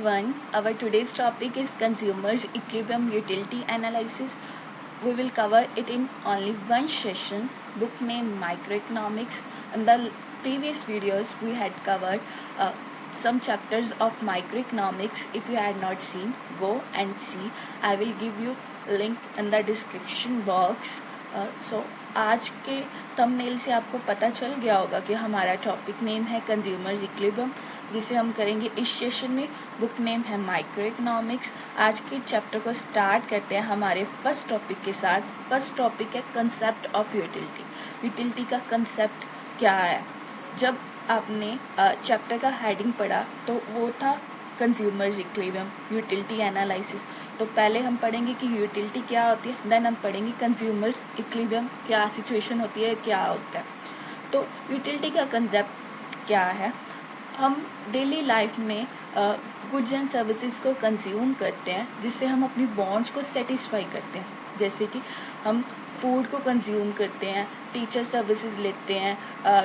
everyone. Our today's topic is consumers equilibrium utility analysis. We will cover it in only one session. Book name microeconomics. In the previous videos, we had covered some chapters of microeconomics. If you had not seen, go and see. I will give you link in the description box. So आज के thumbnail से आपको पता चल गया होगा कि हमारा टॉपिक नेम है कंज्यूमर्स इक्विलिब्रियम, जिसे हम करेंगे इस सेशन में. बुक नेम है माइक्रो इकोनॉमिक्स. आज के चैप्टर को स्टार्ट करते हैं हमारे फर्स्ट टॉपिक के साथ. फर्स्ट टॉपिक है कंसेप्ट ऑफ यूटिलिटी. यूटिलिटी का कंसेप्ट क्या है? जब आपने चैप्टर का हेडिंग पढ़ा तो वो था कंज्यूमर्स इक्विलिब्रियम यूटिलिटी एनालिसिस. तो पहले हम पढ़ेंगे कि यूटिलिटी क्या होती है, देन हम पढ़ेंगे कंज्यूमर्स इक्विलिब्रियम क्या सिचुएशन होती है, क्या होता है. तो यूटिलिटी का कंसेप्ट क्या है? हम डेली लाइफ में गुड्स एंड सर्विसेज को कंज्यूम करते हैं जिससे हम अपनी वांट्स को सेटिस्फाई करते हैं. जैसे कि हम फूड को कंज्यूम करते हैं, टीचर सर्विसेज लेते हैं,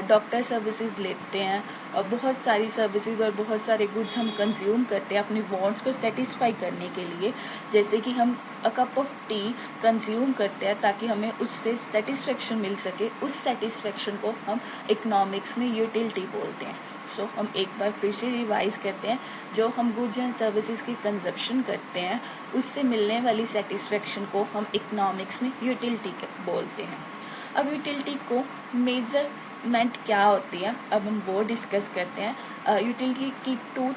डॉक्टर सर्विसेज लेते हैं, और बहुत सारी सर्विसेज और बहुत सारे गुड्स हम कंज्यूम करते हैं अपनी वांट्स को सेटिस्फाई करने के लिए. जैसे कि हम अ कप ऑफ टी कंज्यूम करते हैं ताकि हमें उससे सेटिस्फेक्शन मिल सके. उस सेटिस्फेक्शन को हम इकोनॉमिक्स में यूटिलिटी बोलते हैं. सो हम एक बार फिर से रिवाइज करते हैं. जो हम गुड्स एंड सर्विसेज की कंजप्शन करते हैं उससे मिलने वाली सेटिस्फेक्शन को हम इकोनॉमिक्स में यूटिलिटी बोलते हैं. अब यूटिलिटी को मेजरमेंट क्या होती है, अब हम वो डिस्कस करते हैं. यूटिलिटी की टू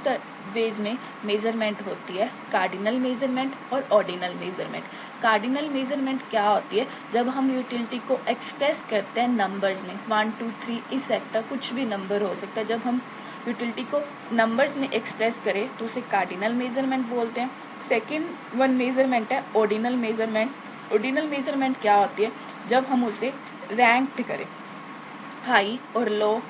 वेज में मेजरमेंट होती है, कार्डिनल मेजरमेंट और ऑर्डिनल मेजरमेंट. कार्डिनल मेजरमेंट क्या होती है? जब हम यूटिलिटी को एक्सप्रेस करते हैं नंबर्स में, 1 2 3 इस सेक्टर कुछ भी नंबर हो सकता है. जब हम यूटिलिटी को नंबर्स में एक्सप्रेस करें तो उसे कार्डिनल मेजरमेंट बोलते हैं. सेकेंड वन मेजरमेंट है ऑर्डिनल मेजरमेंट. ऑर्डिनल मेजरमेंट क्या होती है? जब हम उसे रैंक्ड करें, हाई और लो,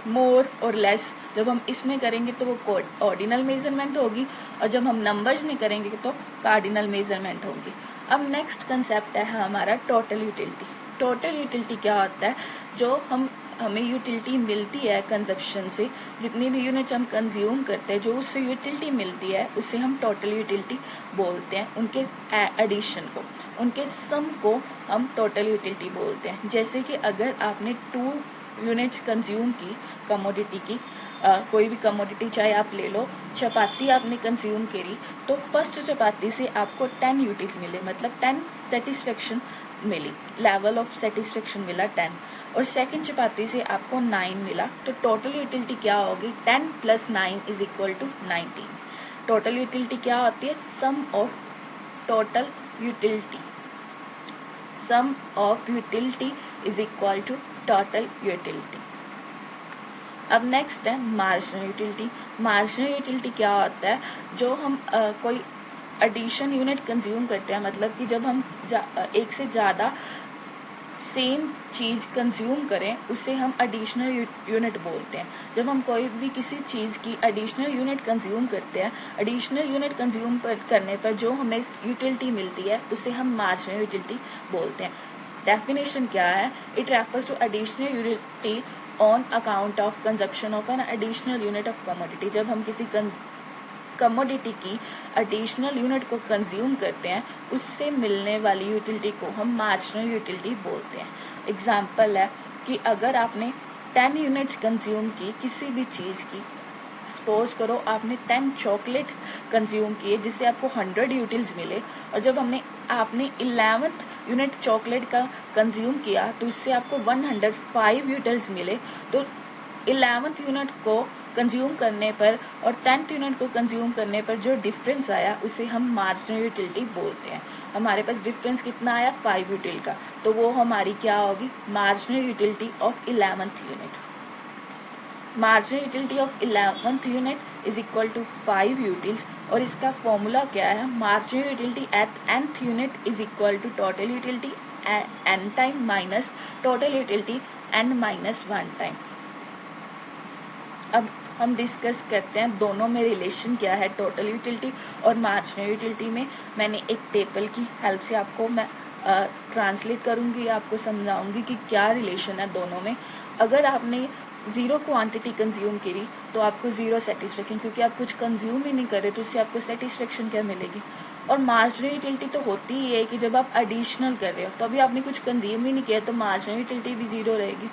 मोर और लेस, जब हम इसमें करेंगे तो वो ऑर्डिनल मेजरमेंट होगी, और जब हम नंबर्स में करेंगे तो कार्डिनल मेजरमेंट होगी. अब नेक्स्ट कंसेप्ट है हमारा टोटल यूटिलिटी. टोटल यूटिलिटी क्या होता है? जो हमें यूटिलिटी मिलती है कंजप्शन से, जितनी भी यूनिट्स हम कंज्यूम करते हैं, जो उससे यूटिलिटी मिलती है उसे हम टोटल यूटिलिटी बोलते हैं. उनके एडिशन को, उनके सम को हम टोटल यूटिलिटी बोलते हैं. जैसे कि अगर आपने 2 यूनिट्स कंज्यूम की कमोडिटी की, कोई भी कमोडिटी चाहे आप ले लो, चपाती आपने कंज्यूम करी, तो फर्स्ट चपाती से आपको 10 यूटिल्स मिले, मतलब 10 सेटिस्फेक्शन मिली, लेवल ऑफ सेटिस्फेक्शन मिला 10. और सेकंड चपाती से आपको 9 मिला, तो टोटल यूटिलिटी क्या होगी? 10 + 9 = 19. टोटल यूटिलिटी क्या होती है? Sum of total utility. Sum of utility = total utility. अब नेक्स्ट है मार्जिनल यूटिलिटी. मार्जिनल यूटिलिटी क्या होता है? जो हम कोई एडिशन यूनिट कंज्यूम करते हैं, मतलब कि जब हम एक से ज़्यादा सेम चीज़ कंज्यूम करें उसे हम एडिशनल यूनिट बोलते हैं. जब हम कोई भी किसी चीज़ की एडिशनल यूनिट कंज्यूम करते हैं, एडिशनल यूनिट कंज्यूम करने पर जो हमें यूटिलिटी मिलती है उसे हम मार्जिनल यूटिलिटी बोलते हैं. डेफिनेशन क्या है? It refers to additional utility on account of consumption of an additional unit of commodity. जब हम किसी कमोडिटी की एडिशनल यूनिट को कंज्यूम करते हैं उससे मिलने वाली यूटिलिटी को हम मार्जिनल यूटिलिटी बोलते हैं. एग्जाम्पल है कि अगर आपने 10 यूनिट्स कंज्यूम की किसी भी चीज़ की, सपोज करो आपने 10 चॉकलेट कंज्यूम किए जिससे आपको 100 यूटिल्स मिले, और जब आपने 11th यूनिट चॉकलेट का कंज्यूम किया तो इससे आपको 105 यूटिल्स मिले. तो 11th यूनिट को कंज्यूम करने पर और 10th यूनिट को कंज्यूम करने पर जो डिफरेंस आया उसे हम मार्जिनल यूटिलिटी बोलते हैं. हमारे पास डिफरेंस कितना आया? 5 यूटिल का, तो वो हमारी क्या होगी? Marginal utility of 11th unit. Marginal utility of 11th unit = 5 utils. और इसका फॉर्मूला क्या है? Marginal utility at nth unit = total utility n time minus total utility n - 1 time. अब हम डिस्कस करते हैं दोनों में रिलेशन क्या है, टोटल यूटिलिटी और मार्जिनल यूटिलिटी में. मैंने एक टेबल की हेल्प से आपको मैं ट्रांसलेट करूँगी, आपको समझाऊंगी कि क्या रिलेशन है दोनों में. अगर आपने ज़ीरो क्वांटिटी कंज्यूम करी तो आपको ज़ीरो सेटिस्फेक्शन, क्योंकि आप कुछ कंज्यूम ही नहीं कर रहे तो उससे आपको सेटिस्फेक्शन क्या मिलेगी। और मार्जिनल यूटिलिटी तो होती ही है कि जब आप एडिशनल कर रहे हो, तो अभी आपने कुछ कंज्यूम ही नहीं किया तो मार्जिनल यूटिलिटी भी ज़ीरो रहेगी।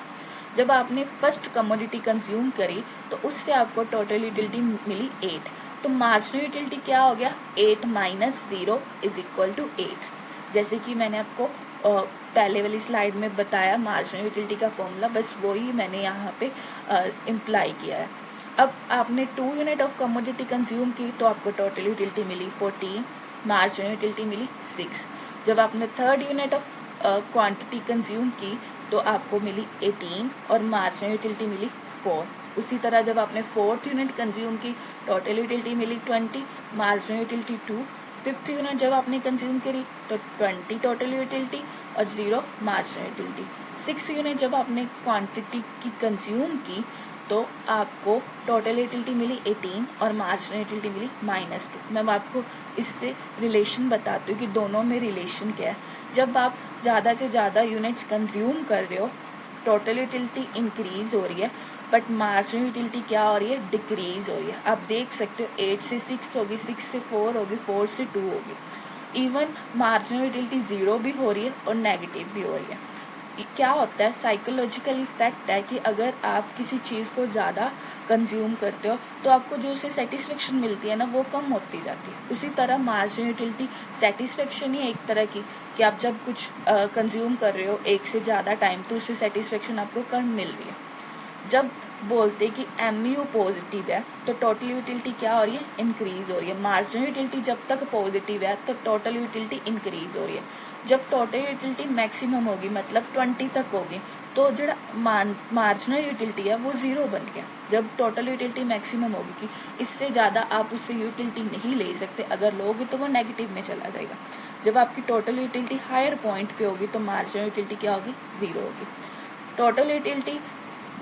जब आपने फर्स्ट कमोडिटी कंज्यूम करी तो उससे आपको टोटल यूटिलिटी मिली 8, तो मार्जिनल यूटिलिटी क्या हो गया, 8 माइनस 0 इज इक्वल टू 8। जैसे कि मैंने आपको पहले वाली स्लाइड में बताया मार्जिनल यूटिलिटी का फॉर्मूला, बस वही मैंने यहाँ पे इम्प्लाई किया है। अब आपने 2 यूनिट ऑफ कमोडिटी कंज्यूम की तो आपको टोटल यूटिलिटी मिली 14, मार्जिनल यूटिलिटी मिली 6। जब आपने third unit of quantity consume की तो आपको मिली 18 और मार्जिनल यूटिलिटी मिली 4। उसी तरह जब आपने फोर्थ यूनिट कंज्यूम की टोटल यूटिलिटी मिली 20, मार्जिनल यूटिलिटी 2। फिफ्थ यूनिट जब आपने कंज्यूम करी तो 20 टोटल यूटिलिटी और 0 मार्जिनल यूटिलिटी। सिक्स यूनिट जब आपने क्वांटिटी की कंज्यूम की तो आपको टोटल यूटिलिटी मिली 18 और मार्जिनल यूटिलिटी मिली -2। मैं आपको इससे रिलेशन बताती हूँ कि दोनों में रिलेशन क्या है। जब आप ज़्यादा से ज़्यादा यूनिट्स कंज्यूम कर रहे हो, टोटल यूटिलिटी इंक्रीज हो रही है, बट मार्जिनल यूटिलिटी क्या हो रही है, डिक्रीज हो रही है। आप देख सकते हो 8 से 6 होगी, 6 से 4 होगी, 4 से 2 होगी। इवन मार्जिनल यूटिलिटी 0 भी हो रही है और नेगेटिव भी हो रही है। क्या होता है, साइकोलॉजिकल इफेक्ट है कि अगर आप किसी चीज़ को ज़्यादा कंज्यूम करते हो तो आपको जो उसे सेटिस्फेक्शन मिलती है ना, वो कम होती जाती है। उसी तरह मार्जिनल यूटिलिटी सेटिस्फेक्शन ही एक तरह की, कि आप जब कुछ कंज्यूम कर रहे हो एक से ज़्यादा टाइम तो उससे सेटिस्फेक्शन आपको कम मिल रही है। जब बोलते कि MU पॉजिटिव है तो टोटल यूटिलिटी क्या हो रही है, इंक्रीज हो रही है। मार्जिनल यूटिलिटी जब तक पॉजिटिव है तो टोटल यूटिलिटी इंक्रीज हो रही है। जब टोटल यूटिलिटी मैक्सिमम होगी, मतलब 20 तक होगी, तो जो मार्जिनल यूटिलिटी है वो 0 बन गया। जब टोटल यूटिलिटी मैक्सिमम होगी कि इससे ज़्यादा आप उससे यूटिलिटी नहीं ले सकते, अगर लोगे तो वो नेगेटिव में चला जाएगा। जब आपकी टोटल यूटिलिटी हायर पॉइंट पे होगी तो मार्जिनल यूटिलिटी क्या होगी, 0 होगी। टोटल यूटिलिटी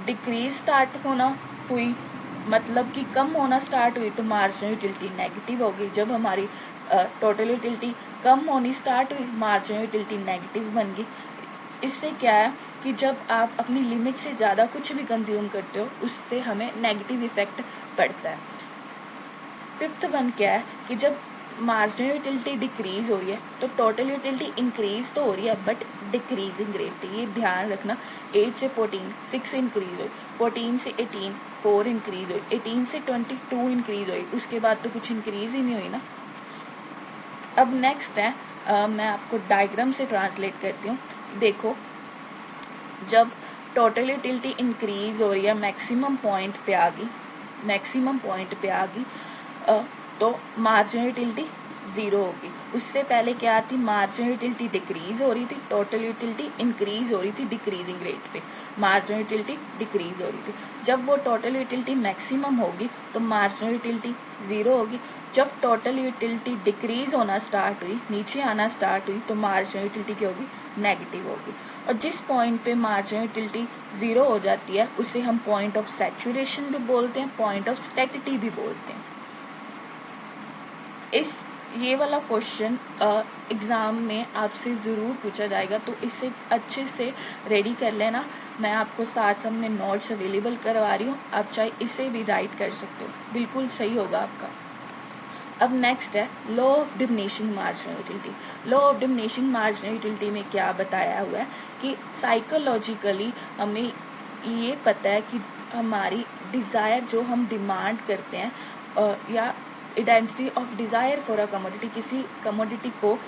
डिक्रीज स्टार्ट होना हुई, मतलब कि कम होना स्टार्ट हुई, तो मार्जिनल यूटिलिटी नेगेटिव होगी। जब हमारी टोटल यूटिलिटी कम होनी स्टार्ट हुई, मार्जिनल यूटिलिटी नेगेटिव बन गई। इससे क्या है कि जब आप अपनी लिमिट से ज़्यादा कुछ भी कंज्यूम करते हो उससे हमें नेगेटिव इफेक्ट पड़ता है। फिफ्थ वन क्या है कि जब मार्जिनल यूटिलिटी डिक्रीज हो रही है तो टोटल यूटिलिटी इंक्रीज तो हो रही है बट डिक्रीजिंग रेट, ये ध्यान रखना। 8 से 14 6 इंक्रीज हुई, 14 से 18 4 इंक्रीज हुई, 18 से 22 इंक्रीज हुई, उसके बाद तो कुछ इंक्रीज ही नहीं हुई ना। अब नेक्स्ट है, मैं आपको डायग्राम से ट्रांसलेट करती हूँ। देखो, जब टोटल यूटिलिटी इंक्रीज हो रही है, मैक्सिमम पॉइंट पे आ गई, मैक्सिमम पॉइंट पे आ गई, तो मार्जिनल यूटिलिटी 0 होगी। उससे पहले क्या थी, मार्जिनल यूटिलिटी डिक्रीज हो रही थी, टोटल यूटिलिटी इंक्रीज हो रही थी डिक्रीजिंग रेट पे, मार्जिनल यूटिलिटी डिक्रीज हो रही थी। जब वो टोटल यूटिलिटी मैक्सिमम होगी तो मार्जिनल यूटिलिटी 0 होगी। जब टोटल यूटिलिटी डिक्रीज होना स्टार्ट हुई, नीचे आना स्टार्ट हुई, तो मार्जिनल यूटिलिटी क्या होगी, नेगेटिव होगी। और जिस पॉइंट पे मार्जिनल यूटिलिटी 0 हो जाती है उसे हम पॉइंट ऑफ सैचुरेशन भी बोलते हैं, पॉइंट ऑफ स्टेटिटी भी बोलते हैं। ये वाला क्वेश्चन एग्ज़ाम में आपसे ज़रूर पूछा जाएगा, तो इसे अच्छे से रेडी कर लेना। मैं आपको साथ साथ में नोट्स अवेलेबल करवा रही हूँ, आप चाहे इसे भी राइट कर सकते हो, बिल्कुल सही होगा आपका। अब नेक्स्ट है law of diminishing marginal utility. Law of diminishing marginal utility में क्या बताया हुआ है कि साइकोलॉजिकली हमें ये पता है कि हमारी डिज़ायर जो हम डिमांड करते हैं या intensity of desire for a commodity, किसी कमोडिटी को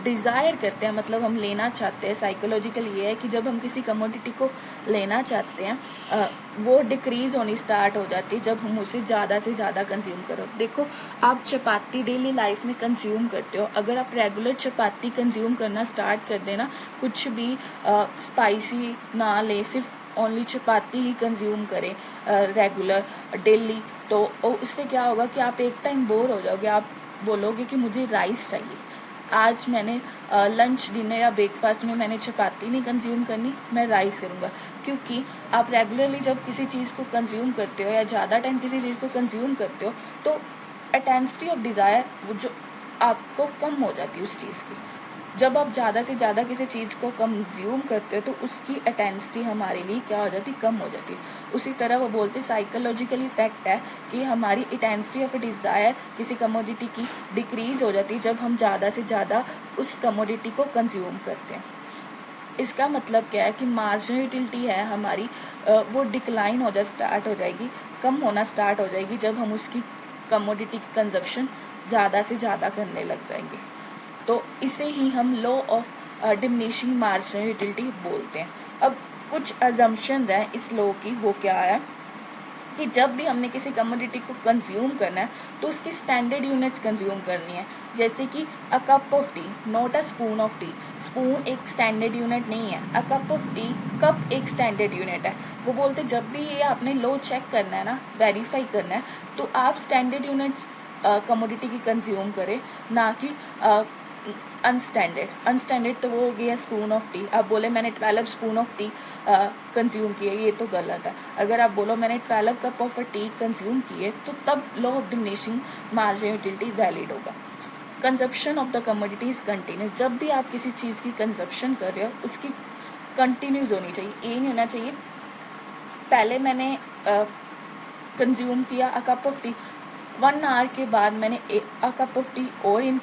डिज़ायर करते हैं, मतलब हम लेना चाहते हैं। साइकोलॉजिकल ये है कि जब हम किसी कमोडिटी को लेना चाहते हैं वो डिक्रीज़ होनी स्टार्ट हो जाती है जब हम उसे ज़्यादा से ज़्यादा कंज्यूम करो। देखो, आप चपाती डेली लाइफ में कंज्यूम करते हो, अगर आप रेगुलर चपाती कंज्यूम करना स्टार्ट कर देना, कुछ भी स्पाइसी ना ले, सिर्फ ओनली चपाती ही कंज्यूम करें रेगुलर डेली, तो उससे क्या होगा कि आप एक टाइम बोर हो जाओगे, आप बोलोगे कि मुझे राइस चाहिए। आज मैंने लंच डिनर या ब्रेकफास्ट में मैंने चपाती नहीं कंज्यूम करनी, मैं राइस करूँगा। क्योंकि आप रेगुलरली जब किसी चीज़ को कंज्यूम करते हो या ज़्यादा टाइम किसी चीज़ को कंज्यूम करते हो तो इंटेंसिटी ऑफ डिज़ायर वो जो आपको कम हो जाती है उस चीज़ की। जब आप ज़्यादा से ज़्यादा किसी चीज़ को कंज्यूम करते हो तो उसकी इंटेंसिटी हमारे लिए क्या हो जाती, कम हो जाती है। उसी तरह वो बोलते साइकोलॉजिकल इफेक्ट है कि हमारी इंटेंसिटी ऑफ डिज़ायर किसी कमोडिटी की डिक्रीज हो जाती है जब हम ज़्यादा से ज़्यादा उस कमोडिटी को कंज्यूम करते हैं। इसका मतलब क्या है कि मार्जिनल यूटिलिटी है हमारी, वो डिक्लाइन हो स्टार्ट हो जाएगी, कम होना स्टार्ट हो जाएगी जब हम उसकी कमोडिटी की कंजप्शन ज़्यादा से ज़्यादा करने लग जाएंगे। तो इसे ही हम law of diminishing marginal utility बोलते हैं। अब कुछ अजम्पशंस हैं इस लॉ की, वो क्या है कि जब भी हमने किसी कमोडिटी को कंज्यूम करना है तो उसकी स्टैंडर्ड यूनिट्स कंज्यूम करनी है। जैसे कि अ cup of T, not a spoon of T. Spoon एक स्टैंडर्ड यूनिट नहीं है, अ कप ऑफ टी, कप एक स्टैंडर्ड यूनिट है। वो बोलते जब भी ये आपने लो चेक करना है ना, वेरीफाई करना है, तो आप स्टैंडर्ड यूनिट्स कमोडिटी की कंज्यूम करें, ना कि अनस्टैंडर्ड तो वो हो गया स्पून ऑफ टी। आप बोले मैंने 12 स्पून ऑफ टी कंज्यूम किए, ये तो गलत है। अगर आप बोलो मैंने 12 कप ऑफ टी कंज्यूम किए, तो तब law of diminishing marginal utility valid होगा। Consumption of the commodity is continuous. जब भी आप किसी चीज़ की कंजप्शन कर रहे हो उसकी कंटिन्यूस होनी चाहिए। ये नहीं होना चाहिए पहले मैंने कंज्यूम किया a cup of tea, 1 hour के बाद मैंने अ कप ऑफ टी और इन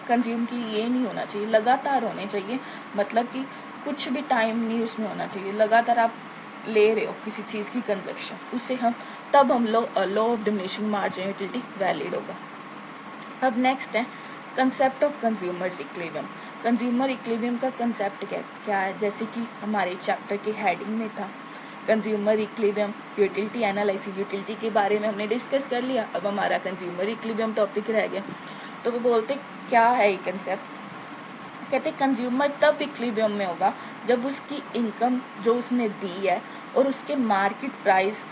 कंज्यूम की। ये नहीं होना चाहिए, लगातार होने चाहिए। मतलब कि कुछ भी टाइम नहीं उसमें होना चाहिए, लगातार आप ले रहे हो किसी चीज़ की कंजप्शन, उससे तब हम law of diminishing marginal utility valid होगा। अब नेक्स्ट है concept of consumers equilibrium. Consumer equilibrium का कंसेप्ट क्या है, जैसे कि हमारे चैप्टर के हेडिंग में था consumer equilibrium, utility analysis. Utility के बारे में हमने डिस्कस कर लिया, अब हमारा कंज्यूमर इक्विलिब्रियम टॉपिक रह गया। तो वो बोलते क्या है ये कंसेप्ट, कहते कंज्यूमर तब इक्विलिब्रियम में होगा जब उसकी इनकम जो उसने दी है और उसके मार्केट प्राइस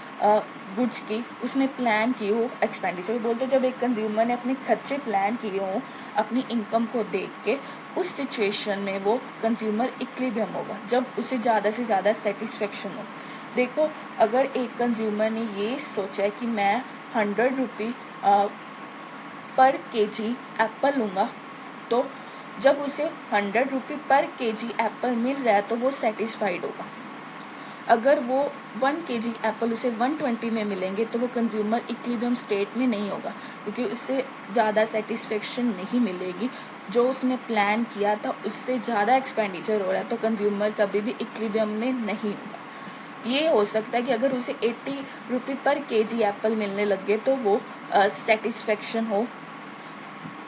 गुड्स की उसने प्लान की हो एक्सपेंडिचर। बोलते जब एक कंज्यूमर ने अपने खर्चे प्लान किए हों अपनी इनकम को देख के, उस सिचुएशन में वो कंज्यूमर इक्विलिब्रियम होगा जब उसे ज़्यादा से ज़्यादा सेटिस्फेक्शन हो। देखो अगर एक कंज्यूमर ने ये सोचा है कि मैं 100 रुपी पर केजी एप्पल लूँगा, तो जब उसे 100 रुपी पर केजी एप्पल मिल रहा है तो वो सेटिस्फाइड होगा। अगर वो 1 केजी एप्पल उसे 120 में मिलेंगे तो वो कंज्यूमर इक्विलिब्रियम स्टेट में नहीं होगा, क्योंकि उससे ज़्यादा सेटिस्फेक्शन नहीं मिलेगी। जो उसने प्लान किया था उससे ज़्यादा एक्सपेंडिचर हो रहा है, तो कंज्यूमर कभी भी इक्विलिब्रियम में नहीं होगा। ये हो सकता है कि अगर उसे 80 रुपी पर केजी एप्पल मिलने लगे तो वो सेटिस्फेक्शन हो,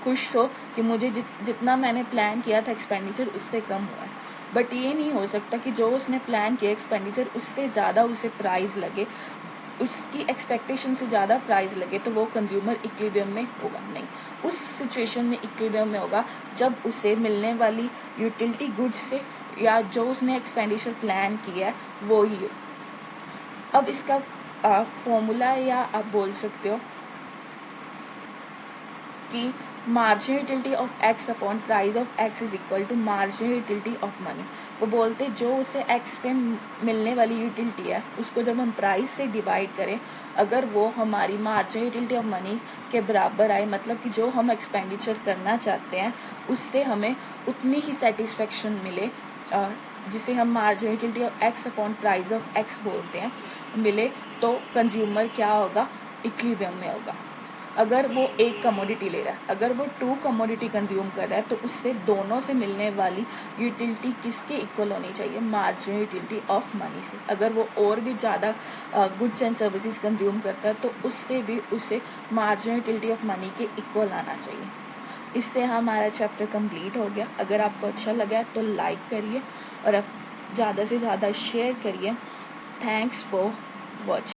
खुश हो कि मुझे जितना मैंने प्लान किया था एक्सपेंडिचर उससे कम हुआ है। बट ये नहीं हो सकता कि जो उसने प्लान किया एक्सपेंडिचर उससे ज़्यादा उसे प्राइस लगे, उसकी एक्सपेक्टेशन से ज़्यादा प्राइस लगे, तो वो कंज्यूमर इक्विलिब्रियम में होगा नहीं। उस सिचुएशन में इक्विलिब्रियम में होगा जब उसे मिलने वाली यूटिलिटी गुड्स से या जो उसने एक्सपेंडिचर प्लान किया है वो ही हो। अब इसका फॉर्मूला या आप बोल सकते हो कि marginal utility of x upon price of x is equal to marginal utility of money. वो बोलते जो उसे एक्स से मिलने वाली यूटिलिटी है उसको जब हम प्राइस से डिवाइड करें, अगर वो हमारी मार्जिनल यूटिलिटी ऑफ मनी के बराबर आए, मतलब कि जो हम एक्सपेंडिचर करना चाहते हैं उससे हमें उतनी ही सेटिस्फेक्शन मिले, जिसे हम marginal utility of x upon price of x बोलते हैं, मिले, तो कंज्यूमर क्या होगा, इक्विलिब्रियम में होगा। अगर वो एक कमोडिटी ले रहा है, अगर वो 2 कमोडिटी कंज्यूम कर रहा है, तो उससे दोनों से मिलने वाली यूटिलिटी किसके इक्वल होनी चाहिए, मार्जिनल यूटिलिटी ऑफ मनी से। अगर वो और भी ज़्यादा गुड्स एंड सर्विसेज कंज्यूम करता है तो उससे भी उसे मार्जिनल यूटिलिटी ऑफ मनी के इक्वल आना चाहिए। इससे हमारा चैप्टर कंप्लीट हो गया। अगर आपको अच्छा लगा तो लाइक करिए और आप ज़्यादा से ज़्यादा शेयर करिए। Thanks for watching.